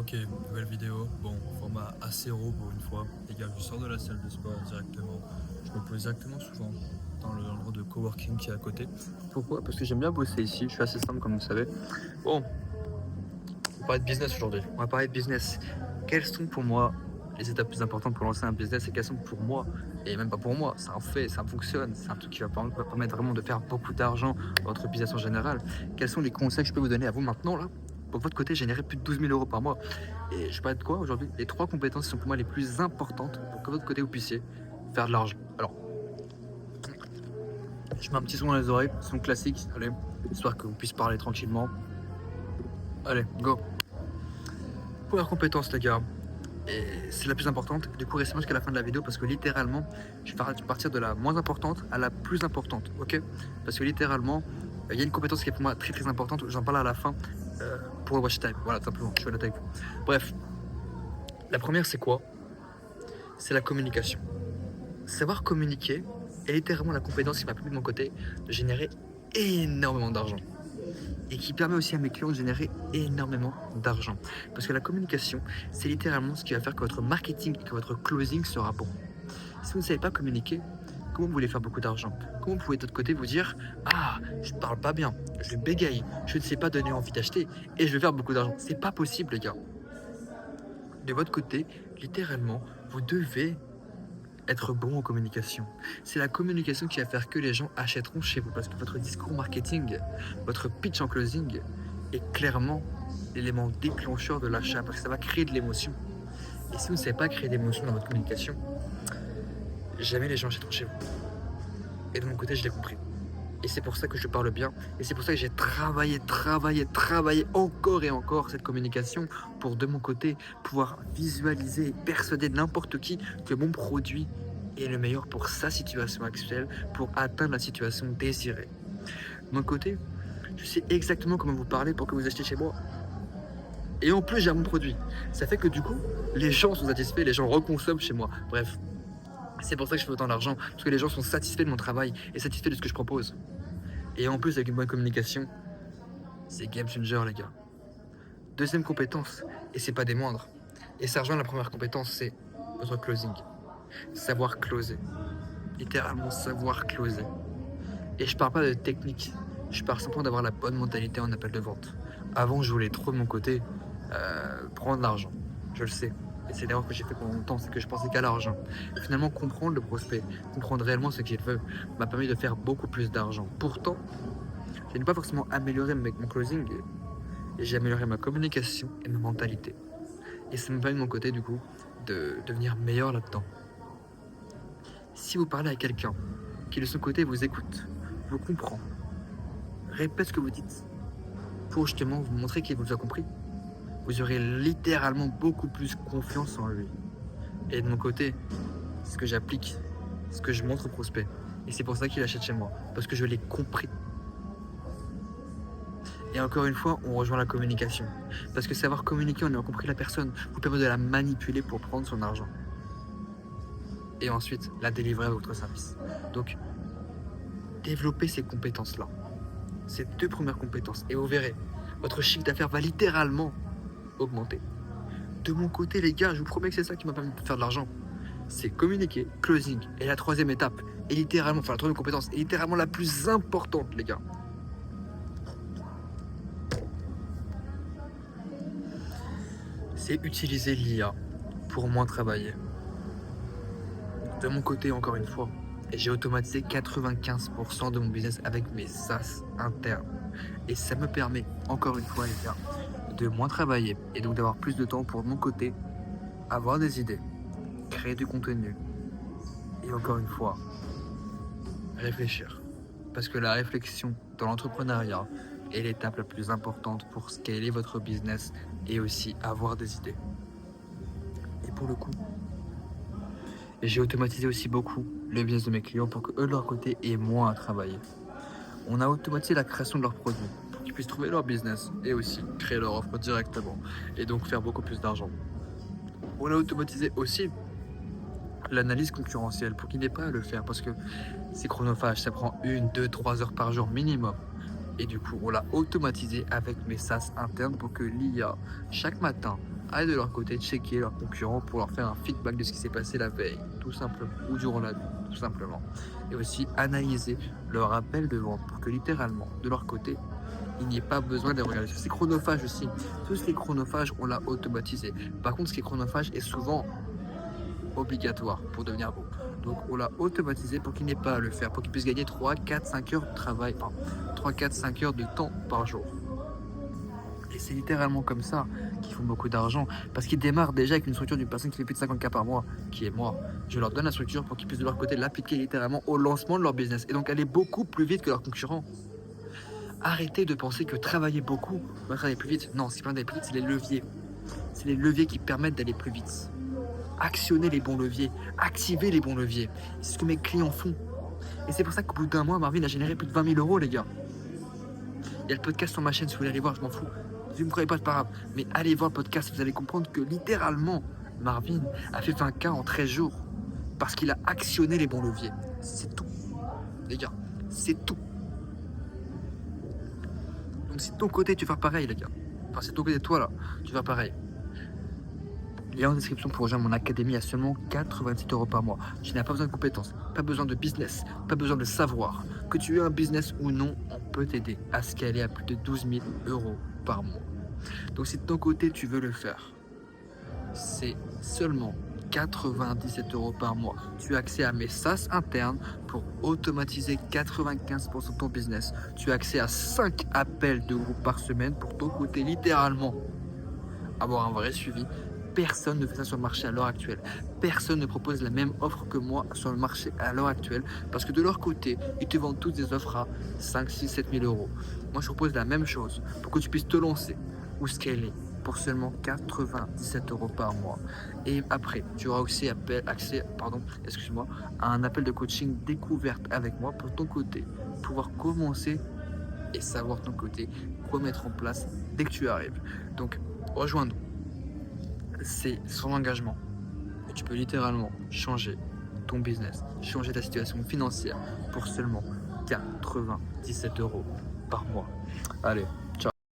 Ok, nouvelle vidéo. Bon, format assez raw pour une fois. Les gars, je sors de la salle de sport directement. Je me pose directement souvent dans l'endroit de coworking qui est à côté. Pourquoi? Parce que j'aime bien bosser ici. Je suis assez simple, comme vous savez. Bon, on va parler de business aujourd'hui. On va parler de business. Quelles sont pour moi les étapes plus importantes pour lancer un business et quelles sont pour moi, et même pas pour moi, c'est un fait, ça fonctionne, c'est un truc qui va permettre vraiment de faire beaucoup d'argent dans votre business en général. Quels sont les conseils que je peux vous donner à vous maintenant là pour de votre côté générer plus de 12 000 euros par mois? Et je parle de quoi aujourd'hui? Les trois compétences qui sont pour moi les plus importantes pour que de votre côté vous puissiez faire de l'argent. Alors, je mets un petit son dans les oreilles, son classique, allez, histoire que vous puissiez parler tranquillement. Allez, go. Première compétence les gars, et c'est la plus importante. Du coup, restez jusqu'à la fin de la vidéo parce que littéralement, je vais partir de la moins importante à la plus importante, ok? Parce que littéralement, il y a une compétence qui est pour moi très très importante. J'en parle à la fin pour le watch time. Voilà, tout simplement. Je suis honnête avec vous. Bref, la première, c'est quoi? C'est la communication. Savoir communiquer est littéralement la compétence qui m'a permis de mon côté de générer énormément d'argent. Et qui permet aussi à mes clients de générer énormément d'argent. Parce que la communication, c'est littéralement ce qui va faire que votre marketing et que votre closing sera bon. Si vous ne savez pas communiquer, comment vous voulez faire beaucoup d'argent? Comment vous pouvez de l'autre côté vous dire ah, je ne parle pas bien, je bégaye, je ne sais pas donner envie d'acheter et je vais faire beaucoup d'argent? C'est pas possible les gars. De votre côté, littéralement, vous devez être bon en communication. C'est la communication qui va faire que les gens achèteront chez vous parce que votre discours marketing, votre pitch en closing est clairement l'élément déclencheur de l'achat parce que ça va créer de l'émotion. Et si vous ne savez pas créer d'émotion dans votre communication, jamais les gens achèteront chez vous. Et de mon côté, je l'ai compris. Et c'est pour ça que je parle bien. Et c'est pour ça que j'ai travaillé encore et encore cette communication pour, de mon côté, pouvoir visualiser et persuader n'importe qui que mon produit est le meilleur pour sa situation actuelle, pour atteindre la situation désirée. De mon côté, je sais exactement comment vous parler pour que vous achetiez chez moi. Et en plus, j'ai mon produit. Ça fait que du coup, les gens sont satisfaits, les gens reconsomment chez moi. Bref, c'est pour ça que je fais autant d'argent, parce que les gens sont satisfaits de mon travail et satisfaits de ce que je propose. Et en plus, avec une bonne communication, c'est game changer, les gars. Deuxième compétence, et c'est pas des moindres, et ça rejoint la première compétence, c'est votre closing. Savoir closer. Littéralement, savoir closer. Et je parle pas de technique, je parle simplement d'avoir la bonne mentalité en appel de vente. Avant, je voulais trop de mon côté prendre l'argent. Je le sais. Et c'est l'erreur que j'ai fait pendant longtemps, c'est que je pensais qu'à l'argent. Finalement, comprendre le prospect, comprendre réellement ce qu'il veut, m'a permis de faire beaucoup plus d'argent. Pourtant, je n'ai pas forcément amélioré mon closing, et j'ai amélioré ma communication et ma mentalité. Et ça me permet de mon côté, du coup, de devenir meilleur là-dedans. Si vous parlez à quelqu'un qui, de son côté, vous écoute, vous comprend, répète ce que vous dites, pour justement vous montrer qu'il vous a compris, vous aurez littéralement beaucoup plus confiance en lui. Et de mon côté, c'est ce que j'applique, ce que je montre au prospect. Et c'est pour ça qu'il achète chez moi, parce que je l'ai compris. Et encore une fois, on rejoint la communication. Parce que savoir communiquer en ayant compris la personne vous permet de la manipuler pour prendre son argent. Et ensuite, la délivrer à votre service. Donc, développez ces compétences-là. Ces deux premières compétences. Et vous verrez, votre chiffre d'affaires va littéralement augmenter. De mon côté, les gars, je vous promets que c'est ça qui m'a permis de faire de l'argent. C'est communiquer, closing. Et la troisième étape, est littéralement, enfin la troisième compétence, est littéralement la plus importante, les gars. C'est utiliser l'IA pour moins travailler. De mon côté, encore une fois, j'ai automatisé 95% de mon business avec mes SaaS internes. Et ça me permet, encore une fois, les gars, de moins travailler et donc d'avoir plus de temps pour mon côté, avoir des idées, créer du contenu et encore une fois, réfléchir. Parce que la réflexion dans l'entrepreneuriat est l'étape la plus importante pour scaler votre business et aussi avoir des idées. Et pour le coup, j'ai automatisé aussi beaucoup le business de mes clients pour qu'eux, de leur côté, aient moins à travailler. On a automatisé la création de leurs produits pour qu'ils puissent trouver leur business et aussi créer leur offre directement et donc faire beaucoup plus d'argent. On a automatisé aussi l'analyse concurrentielle pour qu'ils n'aient pas à le faire parce que c'est chronophage, ça prend 1, 2, 3 heures par jour minimum. Et du coup, on l'a automatisé avec mes SaaS internes pour que l'IA, chaque matin, aillent de leur côté checker leurs concurrents pour leur faire un feedback de ce qui s'est passé la veille, tout simplement, ou durant la nuit, tout simplement. Et aussi analyser leur appel de vente pour que littéralement, de leur côté, il n'y ait pas besoin de regarder. C'est chronophage aussi. Tout ce qui est chronophage, on l'a automatisé. Par contre, ce qui est chronophage est souvent obligatoire pour devenir bon. Donc on l'a automatisé pour qu'il n'ait pas à le faire, pour qu'il puisse gagner 3, 4, 5 heures de travail, enfin 3, 4, 5 heures de temps par jour. Et c'est littéralement comme ça qu'ils font beaucoup d'argent, parce qu'ils démarrent déjà avec une structure d'une personne qui fait plus de 50K par mois, qui est moi. Je leur donne la structure pour qu'ils puissent de leur côté l'appliquer littéralement au lancement de leur business, et donc aller beaucoup plus vite que leurs concurrents. Arrêtez de penser que travailler beaucoup va travailler plus vite. Non, ce qui permet d'aller plus vite, c'est les leviers. C'est les leviers qui permettent d'aller plus vite. Actionnez les bons leviers, activez les bons leviers. C'est ce que mes clients font. Et c'est pour ça qu'au bout d'un mois, Marvin a généré plus de 20 000 euros, les gars. Il y a le podcast sur ma chaîne, si vous voulez aller voir, je m'en fous. Si vous ne me croyez pas, c'est pas grave. Mais allez voir le podcast, vous allez comprendre que littéralement, Marvin a fait 20K en 13 jours. Parce qu'il a actionné les bons leviers. C'est tout. Les gars, c'est tout. Donc si de ton côté, tu vas faire pareil, les gars. Enfin, c'est de ton côté, toi, là, tu vas pareil. Lien en description pour rejoindre mon académie à seulement 87 € par mois. Tu n'as pas besoin de compétences, pas besoin de business, pas besoin de savoir. Que tu aies un business ou non, on peut t'aider à scaler à plus de 12 000 € par mois. Donc si de ton côté tu veux le faire, c'est seulement 97 € par mois. Tu as accès à mes SaaS internes pour automatiser 95% de ton business. Tu as accès à 5 appels de groupe par semaine pour ton côté littéralement avoir un vrai suivi. Personne ne fait ça sur le marché à l'heure actuelle. Personne ne propose la même offre que moi sur le marché à l'heure actuelle parce que de leur côté, ils te vendent toutes des offres à 5, 6, 7 000 €. Moi, je propose la même chose pour que tu puisses te lancer ou scaler pour seulement 97 € par mois. Et après, tu auras aussi accès à un appel de coaching découverte avec moi pour ton côté, pouvoir commencer et savoir de ton côté quoi mettre en place dès que tu arrives. Donc, rejoins-nous. C'est son engagement. Et tu peux littéralement changer ton business, changer ta situation financière pour seulement 97 € par mois. Allez,